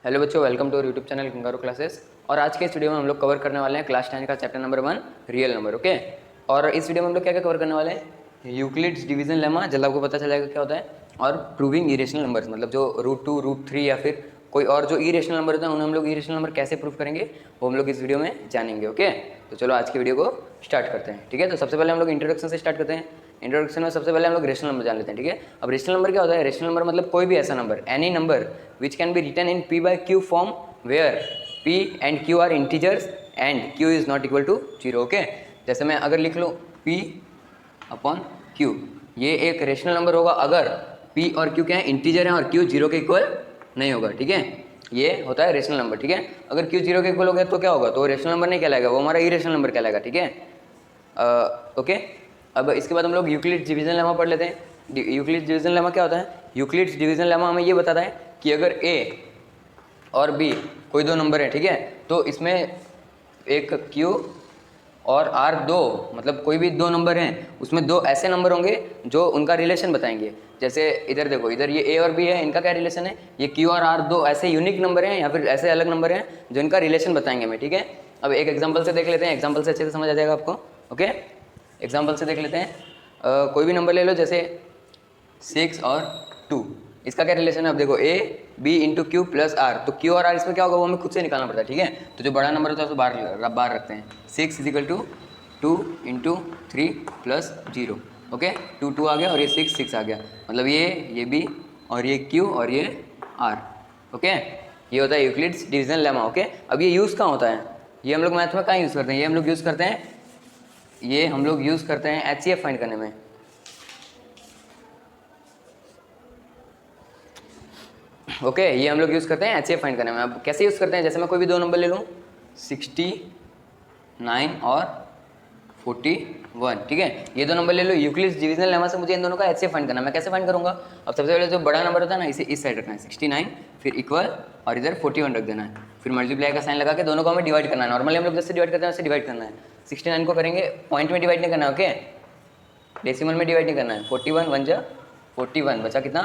Hello बच्चों, welcome to YouTube channel kangaroo classes. और आज के इस वीडियो में हम लोग कवर करने वाले हैं क्लास 10 का chapter number 1 real number. Okay, और इस वीडियो में हम लोग क्या क्या कवर करने वाले हैं? यूक्लिड्स डिवीजन लेमा, जल्द आपको पता चल जाएगा क्या होता है, और प्रूविंग इरेशनल नंबर्स, मतलब जो √2, √3 या फिर कोई और जो इरेशनल नंबर होता है उन्हें हम लोग इरेशनल नंबर कैसे प्रूव करेंगे वो हम लोग इस वीडियो में जानेंगे। ओके, तो चलो आज की वीडियो को स्टार्ट करते हैं। ठीक है, तो सबसे पहले हम लोग इंट्रोडक्शन से स्टार्ट करते हैं। इंट्रोडक्शन में सबसे पहले हम लोग रेशनल नंबर जान लेते हैं। ठीक है, अब रेशनल नंबर क्या होता है? रेशनल नंबर मतलब कोई भी ऐसा number, any number which can be written in p/q form where p and q are integers and q is not equal to 0। Okay, जैसे मैं अगर लिख लूँ p/q, ये एक रेशनल नंबर होगा अगर p और q क्या है, इंटीजर है, और q 0 के इक्वल नहीं होगा। ठीक है, ये होता है रेशनल नंबर। ठीक है, अगर q 0 के इक्वल हो गया तो क्या होगा? तो रेशनल नंबर नहीं कहलाएगा, वो हमारा इरेशनल नंबर कहलाएगा। ठीक है, ओके। अब इसके बाद हम लोग यूक्लिड्स डिवीजन लेमा पढ़ लेते हैं। यूक्लिड्स डिवीजन लेमा क्या होता है? यूक्लिड्स डिवीजन लेमा हमें ये बताता है कि अगर a और b कोई दो नंबर है, ठीक है, तो इसमें एक q और r दो, मतलब कोई भी दो नंबर हैं, उसमें दो ऐसे नंबर होंगे जो उनका रिलेशन बताएंगे। जैसे इधर देखो, इधर ये a और b है, इनका क्या रिलेशन है? ये q और r दो ऐसे यूनिक नंबर हैं या फिर ऐसे अलग नंबर हैं जो इनका रिलेशन बताएंगे हमें। ठीक है, अब एक एग्जाम्पल से देख लेते हैं, एग्जाम्पल से अच्छे से समझ आ जाएगा आपको। ओके, एग्जाम्पल से देख लेते हैं। कोई भी नंबर ले लो, जैसे 6 और 2, इसका क्या रिलेशन है? अब देखो a b into Q plus r, तो q और r इसमें क्या होगा वो हमें खुद से निकालना पड़ता है। ठीक है, तो जो बड़ा नंबर होता है उसको बाहर रखते हैं। 6 is equal to 2 into 3 plus 0। Okay, 2 2 आ गया और ये 6 6 आ गया, मतलब ये b और ये q और ये r। ओके, ये होता है यूक्लिड्स डिवीजन लेमा। ओके, अब ये यूज़ कहाँ होता है? ये हम लोग मैथ में कहाँ यूज़ करते हैं? ये हम लोग यूज़ करते हैं HCF फाइंड करने में। ओके, ये हम लोग यूज़ करते हैं HCF फाइंड करने में। अब कैसे यूज़ करते हैं? जैसे मैं कोई भी दो नंबर ले लूँ, 69 और 41, ठीक है, ये दो नंबर ले लो। यूक्लिड्स डिवीजन लेमा से मुझे इन दोनों का HCF फाइंड करना है। मैं कैसे फाइंड करूँगा? अब सबसे पहले जो बड़ा नंबर होता है ना, इसे इस साइड रखना है 69, फिर इक्वल और इधर 41 रख देना है, फिर मल्टीप्लाई का साइन लगा के दोनों को हमें डिवाइड करना है। नॉर्मली हम लोग जैसे डिवाइड करते हैं वैसे डिवाइड करना है। 69 को करेंगे पॉइंट में डिवाइड नहीं करना है, ओके, डेसिमल में डिवाइड नहीं करना है। 41 1 जा 41, बचा कितना?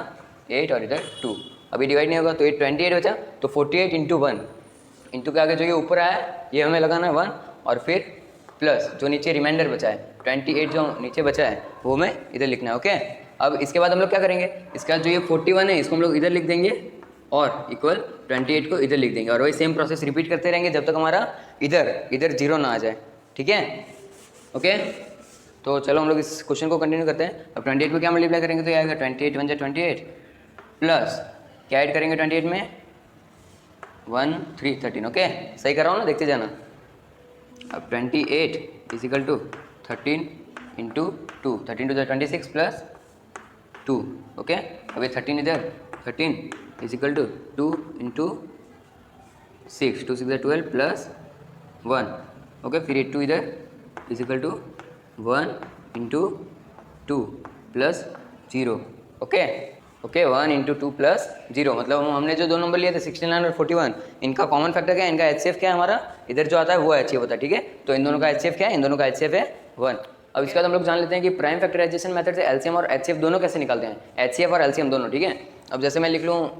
8 और इधर 2। अभी डिवाइड नहीं होगा तो ये 28 बचा, तो 48 इंटू 1, इंटू के आगे जो ये ऊपर आया है ये हमें लगाना है 1, और फिर प्लस जो नीचे रिमाइंडर बचा है 28 जो नीचे बचा है वो हमें इधर लिखना है। ओके, अब इसके बाद हम लोग क्या करेंगे? इसके बाद जो ये 41 है इसको हम लोग इधर लिख देंगे और इक्वल 28 को इधर लिख देंगे, और वही सेम प्रोसेस रिपीट करते रहेंगे जब तक हमारा इधर 0 ना आ जाए। ठीक है, ओके, तो चलो हम लोग इस क्वेश्चन को कंटिन्यू करते हैं। अब 28 में क्या मल्टीप्लाई करेंगे तो ये आएगा 28 1 जा 28, प्लस क्या ऐड करेंगे 28 में? 1 3 13। ओके, सही कर रहा हूँ ना, देखते जाना। अब 28 is equal to 13 into 2, 13 two 26 plus 2। Okay, अब ये 13 इधर, 13 is equal to 2 into 6, 2 6 12 plus 1। Okay, फिर ये 2 इधर is equal to 1 into 2 plus 0। Okay, 1 into 2 plus 0, मतलब हमने जो दो नंबर लिए थे 69 और 41, इनका कॉमन फैक्टर क्या है? इनका HCF क्या है? हमारा इधर जो आता है वो HCF होता है। ठीक है, तो इन दोनों का HCF क्या है? इन दोनों का HCF है 1। अब इसके बाद हम लोग जान लेते हैं कि प्राइम फैक्टराइजेशन मेथड से LCM और HCF दोनों कैसे निकालते हैं, HCF और LCM दोनों। ठीक है, अब जैसे मैं लिख लूँ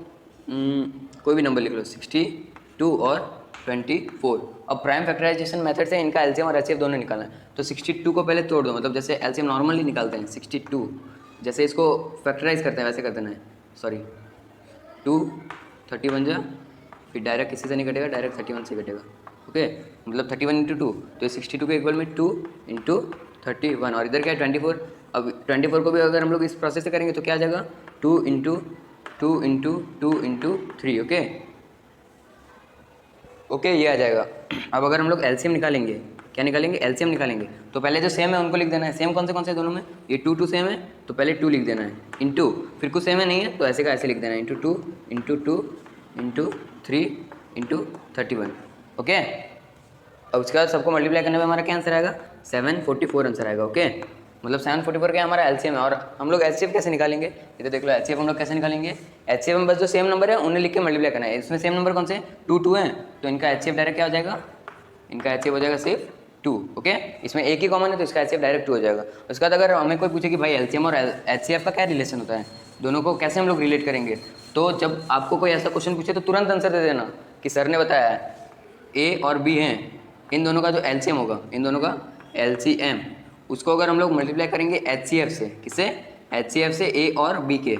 कोई भी नंबर लिख लो, 62 और 24। अब प्राइम फैक्टराइजेशन मेथड से इनका LCM और HCF दोनों निकालना है, तो 62 को पहले तोड़ दो, मतलब जैसे LCM नॉर्मली निकालते हैं 62, जैसे इसको फैक्टराइज करते हैं वैसे कर देना है। सॉरी, 2 31 जा, फिर डायरेक्ट किसी से नहीं कटेगा, डायरेक्ट 31 से कटेगा। ओके, मतलब 31 इंटू 2, तो 62 के इक्वल में 2 इंटू 31, और इधर क्या है 24। अब 24 को भी अगर हम लोग इस प्रोसेस से करेंगे तो क्या आ जाएगा? 2 इंटू 2 इंटू 2 इंटू 3। ओके, ये आ जाएगा। अब अगर हम लोग LCM निकालेंगे, क्या निकालेंगे? LCM निकालेंगे, तो पहले जो सेम है उनको लिख देना है। सेम कौन से दोनों में? ये 2 2 सेम है तो पहले 2 लिख देना है, इंटू फिर कुछ सेम है नहीं है तो ऐसे का ऐसे लिख देना है, into 2 into 2 into 3 into 31। Okay, अब उसके बाद सबको मल्टीप्लाई करने में हमारा क्या आंसर आएगा? 744 आंसर आएगा। ओके, मतलब 744 क्या हमारा LCM है। और हम लोग HCF कैसे निकालेंगे? इधर देख लो, HCF हम लोग कैसे निकालेंगे? HCF में बस जो सेम नंबर है उन्हें लिख के मल्टीप्लाई करना है। इसमें सेम नंबर कौन से? 2 2 है, तो इनका HCF डायरेक्ट क्या हो जाएगा? इनका HCF हो जाएगा सिर्फ 2। ओके, इसमें एक ही कॉमन है तो इसका HCF डायरेक्ट 2 हो जाएगा। उसके बाद अगर हमें कोई पूछे कि भाई LCM और HCF का क्या रिलेशन होता है, दोनों को कैसे हम लोग रिलेट करेंगे, तो जब आपको कोई ऐसा क्वेश्चन पूछे तो तुरंत आंसर दे देना कि सर ने बताया है ए और बी हैं, इन दोनों का जो एलसीएम होगा, इन दोनों का एलसीएम, उसको अगर हम लोग मल्टीप्लाई करेंगे एचसीएफ से, किससे? एचसीएफ से ए और बी के,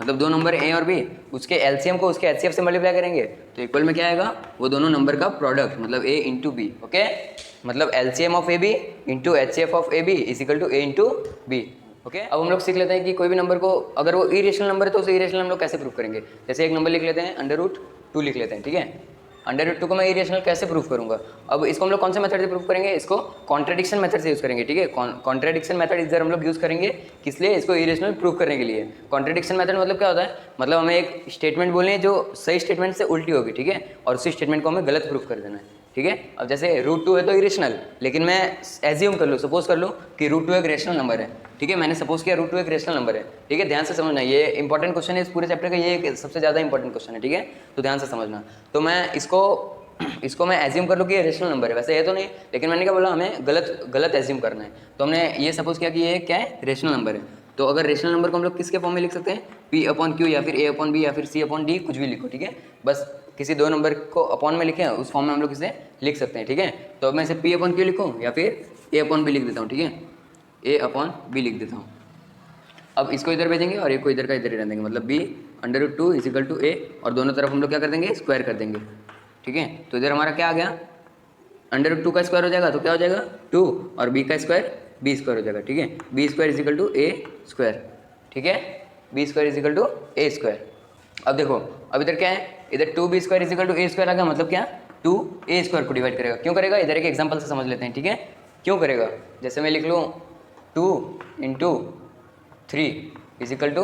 मतलब दो नंबर ए और बी, उसके एलसीएम को उसके एचसीएफ से मल्टीप्लाई करेंगे तो इक्वल में क्या आएगा? वो दोनों नंबर का प्रोडक्ट, मतलब ए इंटू बी। ओके, मतलब LCM of A B into HCF of A B is equal to A into B. Okay, अब हम लोग सीख लेते हैं कि कोई भी नंबर को अगर वो इरेशनल नंबर है तो उसे इरेशनल हम लोग कैसे प्रूव करेंगे। जैसे एक नंबर लिख लेते हैं √2 लिख लेते हैं, ठीक है। √2 को मैं इरेशनल कैसे प्रूव करूंगा? अब इसको हम लोग कौन से मेथड से प्रूव करेंगे? इसको कॉन्ट्रेडिक्शन मेथड से यूज़ करेंगे, ठीक है। कॉन्ट्रेडिक्शन मेथड इधर हम लोग यूज़ करेंगे किस लिए? इसको इरेशनल प्रूव करने के लिए। कॉन्ट्रेडिक्शन मेथड मतलब क्या होता है? मतलब हमें एक स्टेटमेंट बोलनी है जो सही स्टेटमेंट से उल्टी होगी, ठीक है, और उसी स्टेटमेंट को हमें गलत प्रूव कर देना है, ठीक है। अब जैसे √2 है तो इरेशनल, लेकिन मैं एज्यूम कर लूँ, सपोज कर लूँ कि √2 एक रेशनल नंबर है, ठीक है। मैंने सपोज किया √2 एक रेशनल नंबर है, ठीक है। ध्यान से समझना, ये इंपॉर्टेंट क्वेश्चन है इस पूरे चैप्टर का, ये एक सबसे ज़्यादा इंपॉर्टेंट क्वेश्चन है, ठीक है। तो ध्यान से समझना। तो मैं इसको मैं एज्यूम कर लूँ कि ये रेशनल नंबर है, वैसे ये तो नहीं, लेकिन मैंने क्या बोला, हमें गलत एज्यूम करना है। तो हमने ये सपोज किया कि ये क्या है? रेशनल नंबर है। तो अगर रेशनल नंबर को हम लोग किसके फॉर्म में लिख सकते हैं? P/Q या फिर A/B या फिर C/D, कुछ भी लिखो, ठीक है। बस किसी दो नंबर को अपॉन में लिखें, उस फॉर्म में हम लोग इसे लिख सकते हैं, ठीक है। तो अब मैं इसे P/Q लिखूँ या फिर A/B लिख देता हूँ, ठीक है, A/B लिख देता हूँ। अब इसको इधर भेजेंगे और एक को इधर का इधर ही रख देंगे, मतलब B√2 is equal to A, और दोनों तरफ हम लोग क्या कर देंगे? स्क्वायर कर देंगे, ठीक है। तो इधर हमारा क्या आ गया? √2 का स्क्वायर हो जाएगा तो क्या हो जाएगा? 2, और B का स्क्वायर B² हो जाएगा, ठीक है। B² is equal to A², ठीक है। B² is equal to A²। अब देखो, अब इधर क्या है? इधर 2B² is equal to A² आ गया, मतलब क्या? 2A² को डिवाइड करेगा। क्यों करेगा? इधर एक एग्जाम्पल से समझ लेते हैं, ठीक है। क्यों करेगा? जैसे मैं लिख लूँ 2 × 3 इज इक्वल टू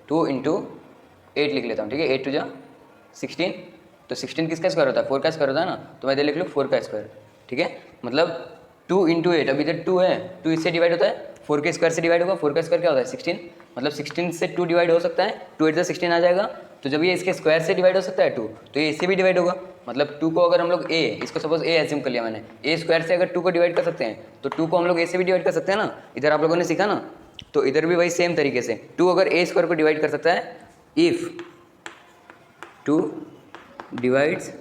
2 × 8 लिख लेता हूँ, ठीक है। 8 × 16, तो 16 किसका स्क्वायर होता है? 4 का स्क्वायर होता है ना, तो मैं इधर लिख लूँ 4 का स्क्वायर, ठीक है। मतलब 2 × 8, अब इधर 2 है, 2 इससे डिवाइड होता है, 4 के स्क्वायर से डिवाइड होगा। 4 का स्क्वायर क्या होता है? 16, मतलब 16 से 2 डिवाइड हो सकता है, 2 8 से 16 आ जाएगा। तो जब ये इसके स्क्वायर से डिवाइड हो सकता है 2, तो ये इससे भी डिवाइड होगा। मतलब 2 को अगर हम लोग इसको सपोज A एज्यूम कर लिया मैंने, A² से अगर 2 को डिवाइड कर सकते हैं तो 2 को हम लोग A से भी डिवाइड कर सकते हैं ना, इधर आप लोगों ने सीखा ना। तो इधर भी वही सेम तरीके से 2 अगर A² को डिवाइड कर सकता है, इफ़ 2 डिवाइड्स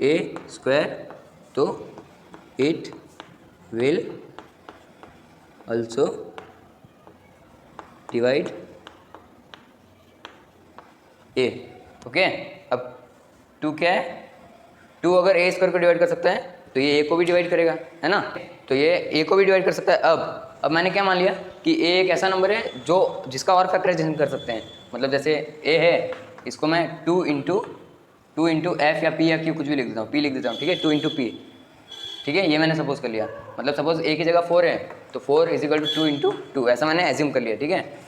A², तो it will also divide A। Okay, अब 2 क्या है? 2 अगर A² को डिवाइड कर सकता है तो ये A को भी डिवाइड करेगा, है ना। तो ये A को भी डिवाइड कर सकता है। अब मैंने क्या मान लिया कि A एक ऐसा नंबर है जो जिसका और फैक्टराइजेशन कर सकते हैं। मतलब जैसे A है, इसको मैं 2 × F या P या Q कुछ भी लिख देता हूँ, P लिख देता हूँ, ठीक है, 2 × P, ठीक है। ये मैंने सपोज कर लिया, मतलब सपोज A की जगह 4 है तो 4 इज इक्वल टू 2 × 2, ऐसा मैंने एज्यूम कर लिया, ठीक है।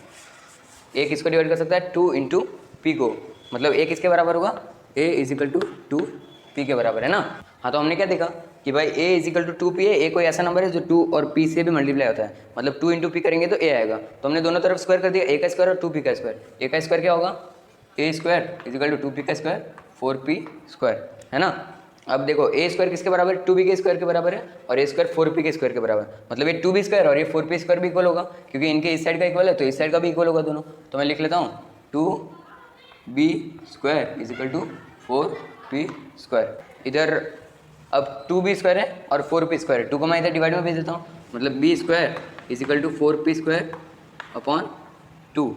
A किसको डिवाइड कर सकता है? 2 × P को, मतलब A किसके बराबर होगा? A is equal to 2P के बराबर, है ना। हाँ, तो हमने क्या देखा कि भाई A is equal to 2P है। A कोई ऐसा नंबर है जो 2 और P से भी मल्टीप्लाई होता है, मतलब 2 × P करेंगे तो A आएगा। तो हमने दोनों तरफ स्क्वायर कर दिया, A का स्क्वायर और 2P का स्क्वायर। A का स्क्वायर क्या होगा? A² is equal to 2P का स्क्वायर 4P², है ना। अब देखो A² किसके बराबर है? 2B के स्क्वायर के बराबर है, और A² 4P के स्क्वायर के बराबर, मतलब ये 2B² और ये 4P² भी इक्वल होगा, क्योंकि इनके इस साइड का इक्वल है तो इस साइड का भी इक्वल होगा दोनों। तो मैं लिख लेता हूँ 2B² is equal to 4P²। इधर अब 2B² है और 4P² है, 2 को मैं इधर डिवाइड में भेज देता हूँ, मतलब B² is equal to 4P²/2,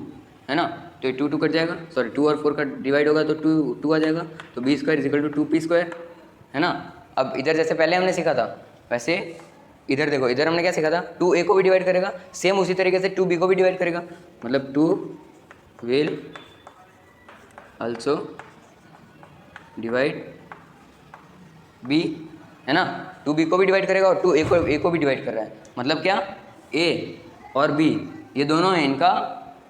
है ना। तो ये 2 कट जाएगा, 2 और 4 का डिवाइड होगा तो 2 आ जाएगा, तो B² is equal to 2P², है ना। अब इधर जैसे पहले हमने सीखा था वैसे इधर देखो, इधर हमने क्या सीखा था? 2A को भी डिवाइड करेगा, सेम उसी तरीके से 2B को भी डिवाइड करेगा, मतलब 2 विल also डिवाइड B, है ना। 2B को भी डिवाइड करेगा और 2A को भी डिवाइड कर रहा है, मतलब क्या? A और B ये दोनों हैं, इनका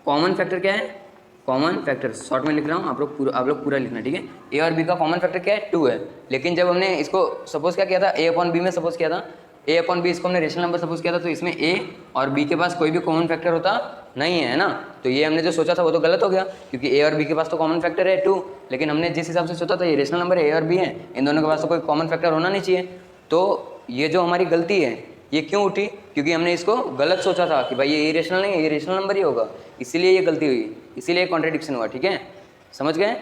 कॉमन फैक्टर क्या है? कॉमन फैक्टर शॉर्ट में लिख रहा हूँ, आप लोग पूरा लिखना, ठीक है। A और B का कॉमन फैक्टर क्या है? 2 है। लेकिन जब हमने इसको सपोज क्या किया था? A/B में सपोज किया था, A/B इसको हमने रेशनल नंबर सपोज किया था, तो इसमें A और B के पास कोई भी कॉमन फैक्टर होता नहीं है ना। तो ये हमने जो सोचा था वो तो गलत हो गया, क्योंकि A और B के पास तो कॉमन फैक्टर है 2, लेकिन हमने जिस हिसाब से सोचा था ये रेशनल नंबर A और B है, इन दोनों के पास तो कोई कॉमन फैक्टर होना नहीं चाहिए। तो ये जो हमारी गलती है ये क्यों उठी? क्योंकि हमने इसको गलत सोचा था कि भाई ये इरेशनल नहीं है, ये रेशनल नंबर ही होगा, इसीलिए ये गलती हुई, इसीलिए कॉन्ट्रडिक्शन हुआ। ठीक है, समझ गए?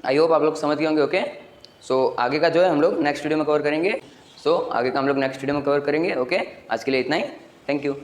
आई होप आप लोग समझ गए होंगे। ओके, सो आगे का जो है हम लोग नेक्स्ट वीडियो में कवर करेंगे। ओके, आज के लिए इतना ही। Thank you.